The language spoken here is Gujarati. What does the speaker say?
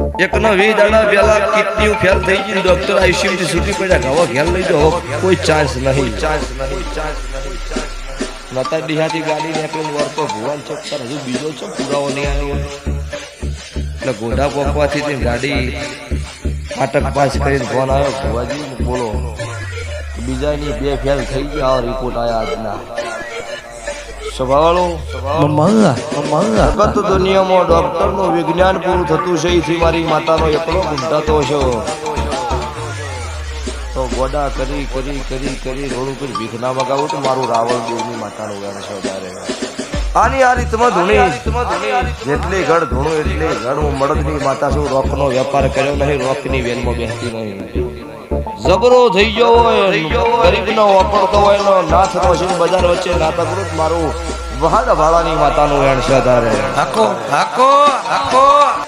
એકનો 20 દાડા પહેલા કિડની ફેલ થઈ ગઈ, ડોક્ટર આઈસીયુ થી છૂટી પડ્યા, ઘાવો ઘેર લઈ જાઓ, કોઈ ચાન્સ નહીં. નતા દિહાતી ગાડી નીકળીને વળતો ભુવન ચોક પર હજુ બીજો છો પુરાવો નહીં આવ્યો, એટલે ગોઢા પોકવાથી તે ગાડી ફાટક પાસ કરીને ફોન આવ્યો, ભુવાજી બોલો બીજાની 2 ફેલ થઈ ગયા, રિપોર્ટ આવ્યા આજના. સ્વભાવવાળો જગત દુનિયામાં ડોક્ટરનું વિજ્ઞાન પૂરું થતું છે, એથી મારી માતાનો એકલો ગુંઠાતો છે. તો ગોડા કરી કરી કરી કરી રોડ ઉપર ભીખ ના મગાવું તો મારું રાવણ દેવની માતાનું વેણ છે વધારે. આની આ રીતમાં ધૂણી જેટલી ઘડ ધૂણું એટલી ઘડ. હું મળદની માતા છું, રોકનો વેપાર કર્યો નહીં, રોકની વેનમાં બેસતી નહીં. જબરો થઈ ગયો હોય, ગરીબનો વાપરતો હોય નો નાથનો છે બજાર વચ્ચે નાતકૃત મારું વહાદ ભાળાની માતાનું વેણ છે વધારે. હાકો હાકો હાકો